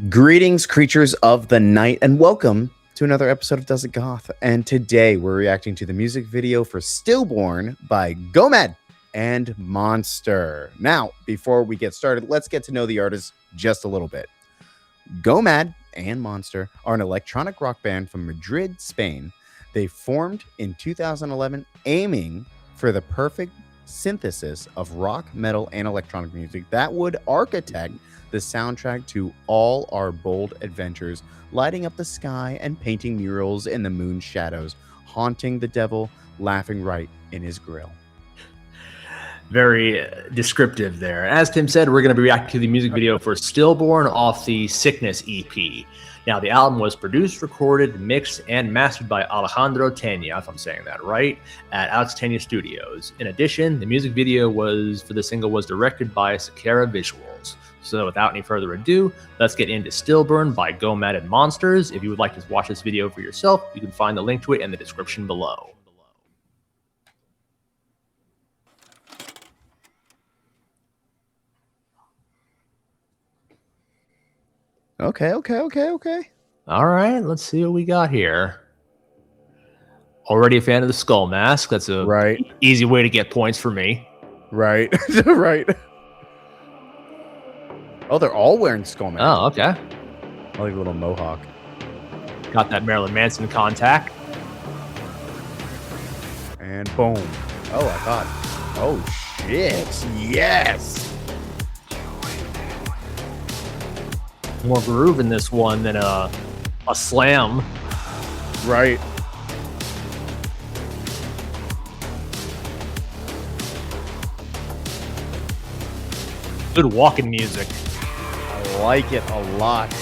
Greetings, creatures of the night, and welcome to another episode of Does It Goth. And today we're reacting to the music video for Stillborn by GOMAD and Monster. Now, before we get started, let's get to know the artists just a little bit. GOMAD and Monster are an electronic rock band from Madrid, Spain. They formed in 2011, aiming for the perfect synthesis of rock, metal, and electronic music that would architect the soundtrack to all our bold adventures, lighting up the sky and painting murals in the moon's shadows, haunting the devil, laughing right in his grill. Very descriptive there. As Tim said, we're going to be reacting to the music video for Stillborn off the Sickness EP. Now, the album was produced, recorded, mixed, and mastered by Alejandro Tena, if I'm saying that right, at Alex Tena Studios. In addition, the music video for the single was directed by Sakara Visuals. So without any further ado, let's get into Stillborn by GOMAD and Monsters. If you would like to watch this video for yourself, you can find the link to it in the description below. Okay. All right, let's see what we got here. Already a fan of the skull mask. That's a easy way to get points for me. Right. Oh, they're all wearing skull masks. Oh, okay. I like a little mohawk. Got that Marilyn Manson contact. And boom. Oh, I thought. Oh, shit. Yes. More groove in this one than a slam. Right. Good walking music. I like it a lot.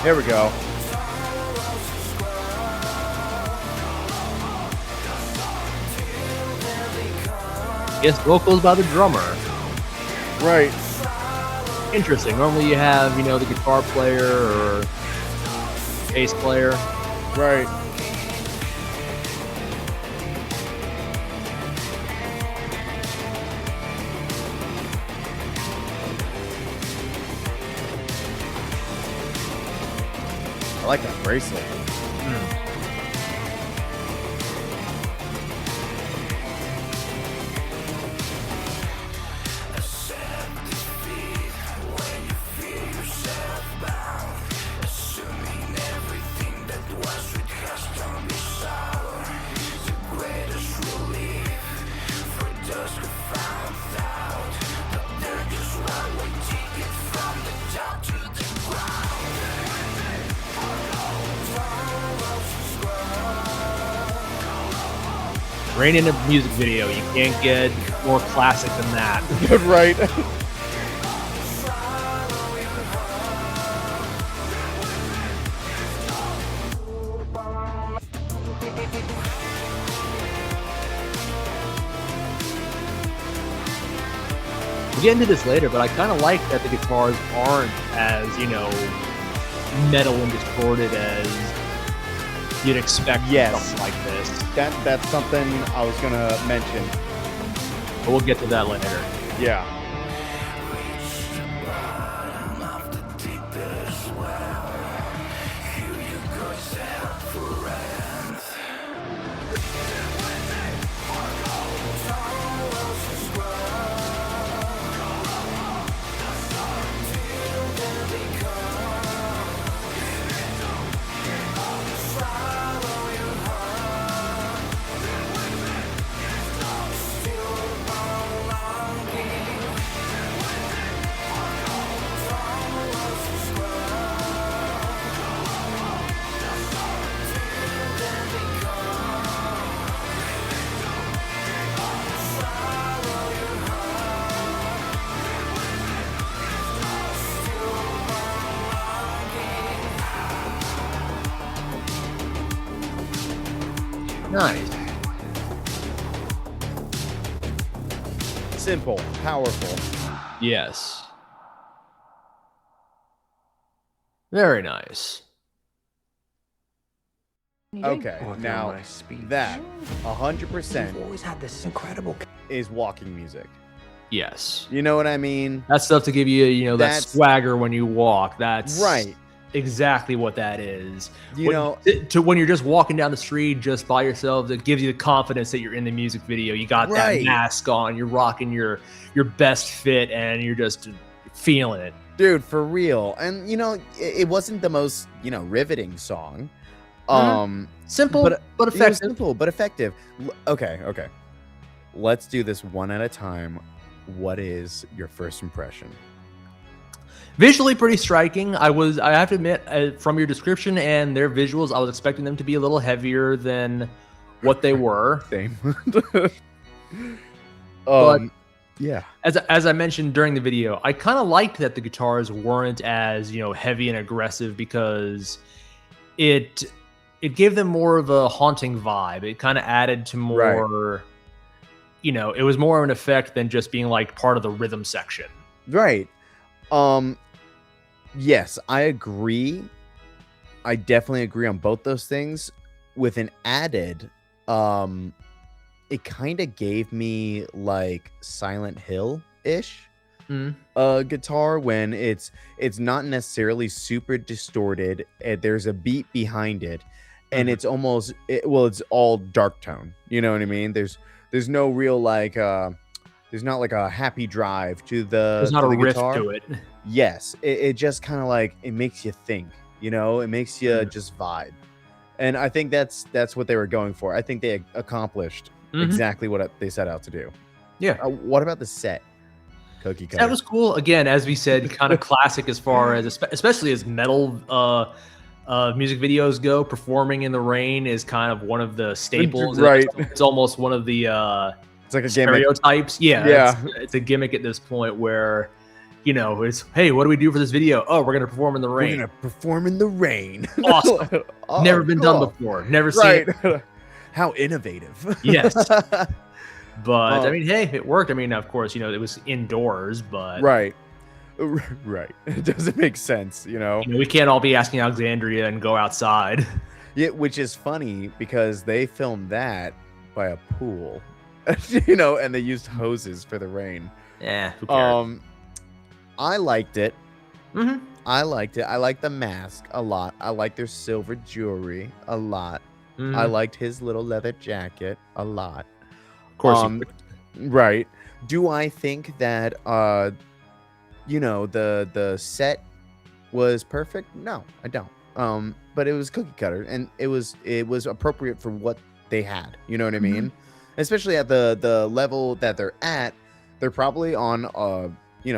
There we go. Yes, vocals by the drummer. Right. Interesting. Normally you have, the guitar player or bass player. Right. I like that bracelet. Rain in a music video. You can't get more classic than that. Right. We'll get into this later, but I kind of like that the guitars aren't as, metal and distorted as you'd expect something like this. That's something I was gonna mention. But we'll get to that later. Yeah. Nice. Simple, powerful. Yes. Very nice. Okay, now that 100% always had this incredible. is walking music. Yes. You know what I mean? That's stuff to give you, that That's- swagger when you walk. That's Right. exactly what that is. You know, When you're just walking down the street just by yourself, it gives you the confidence that you're in the music video. You got that Right. mask on, you're rocking your best fit, and you're just feeling it. dude, for real. And it wasn't the most riveting song. Simple, but Yeah, effective. simple but effective. Okay. Let's do this one at a time. What is your first impression? Visually pretty striking. I have to admit, from your description and their visuals, I was expecting them to be a little heavier than what they were. Same. But yeah. As I mentioned during the video, I kind of liked that the guitars weren't as heavy and aggressive, because it gave them more of a haunting vibe. It kind of added to more, it was more of an effect than just being like part of the rhythm section. Right. Yes, I agree. I definitely agree on both those things. With an added, it kind of gave me like Silent Hill-ish guitar, when it's not necessarily super distorted. There's a beat behind it, and it's almost it's all dark tone. You know what I mean? There's no real like there's not like a happy drive to the There's not a riff guitar. to it. Yes, it just kind of like, it makes you think, it makes you just vibe. And I think that's what they were going for. I think they accomplished exactly what they set out to do. Yeah. What about the set? Cookie cutter. That was cool. Again, as we said, kind of classic as far as, especially as metal music videos go. Performing in the rain is kind of one of the staples. Right. It's almost one of the it's like a gimmick. stereotypes. Yeah. It's a gimmick at this point where, it's, hey, what do we do for this video? Oh, we're gonna perform in the rain. We're gonna perform in the rain. Awesome. Oh, Never been cool. done before. Never seen it. How innovative. Yes. But I mean, hey, it worked. I mean, of course, it was indoors, but Right. It doesn't make sense, we can't all be asking Alexandria and go outside. Yeah, which is funny because they filmed that by a pool, and they used hoses for the rain. Yeah, who cares? I liked it. Mm-hmm. I liked it. I liked the mask a lot. I liked their silver jewelry a lot. Mm-hmm. I liked his little leather jacket a lot. Of course. Right. Do I think that the set was perfect? No, I don't. But it was cookie cutter, and it was appropriate for what they had. You know what I mean? Especially at the level that they're at. They're probably on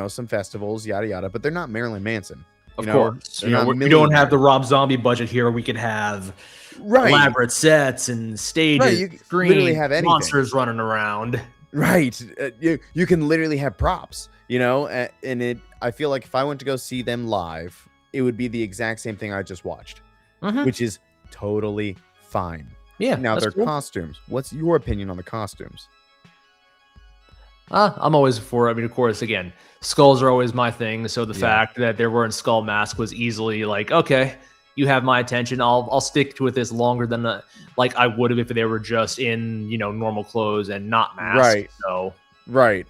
some festivals, yada yada, but they're not Marilyn Manson. Of course. We don't have the Rob Zombie budget here. We could have elaborate sets and stages, right. You screens, literally have anything. monsters running around. Right. You can literally have props, and I feel like if I went to go see them live, it would be the exact same thing I just watched, which is totally fine. Yeah. Now their costumes. What's your opinion on the costumes? I'm always for it. I mean, of course, again, skulls are always my thing. So the fact that they're wearing skull mask was easily like, okay, you have my attention. I'll stick with this longer than like I would have if they were just in normal clothes and not masked. Right. So Right.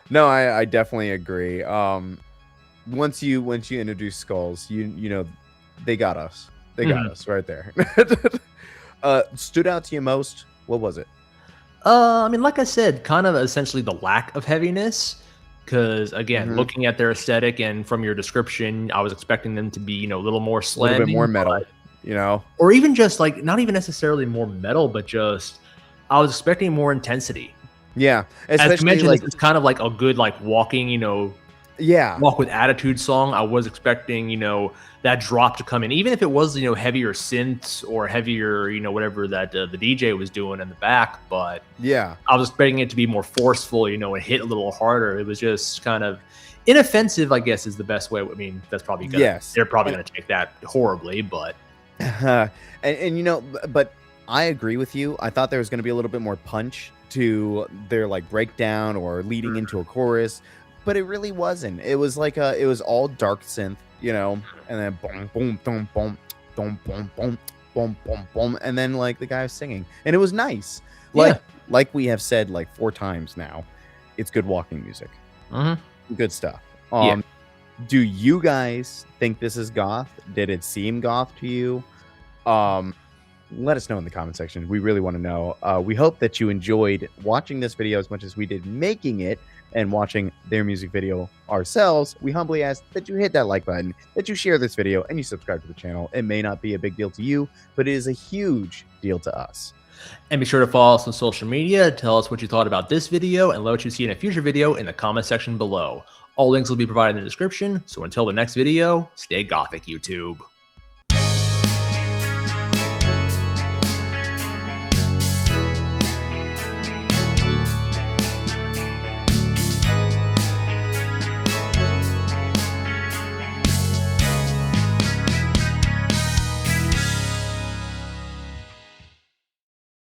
No, I definitely agree. Once you introduce skulls, they got us. They got us right there. Stood out to you most? What was it? I mean, like I said, kind of essentially the lack of heaviness. Because again, looking at their aesthetic and from your description, I was expecting them to be, a little more A little bit slanting, more metal, or even just like not even necessarily more metal, but just I was expecting more intensity. Yeah, As you especially mentioned, like it's kind of like a good like walking, walk with attitude song. I was expecting, that drop to come in, even if it was, heavier synths or heavier, whatever that the DJ was doing in the back. But yeah, I was expecting it to be more forceful, and hit a little harder. It was just kind of inoffensive, I guess, is the best way. I mean, that's probably good. Yes. They're probably going to take that horribly, but and but I agree with you. I thought there was going to be a little bit more punch to their like breakdown or leading into a chorus, but it really wasn't. It was like it was all dark synth, and then boom, boom, boom, boom, boom, boom, boom, boom, boom, boom, and then like the guy was singing, and it was nice. Like we have said like 4 times now, it's good walking music. Good stuff. Do you guys think this is goth? Did it seem goth to you? Let us know in the comment section. We really want to know. We hope that you enjoyed watching this video as much as we did making it and watching their music video ourselves. We humbly ask that you hit that like button, that you share this video, and you subscribe to the channel. It may not be a big deal to you, but it is a huge deal to us. And be sure to follow us on social media. Tell us what you thought about this video and let what you see in a future video in the comment section below. All links will be provided in the description. So until the next video, stay gothic, YouTube.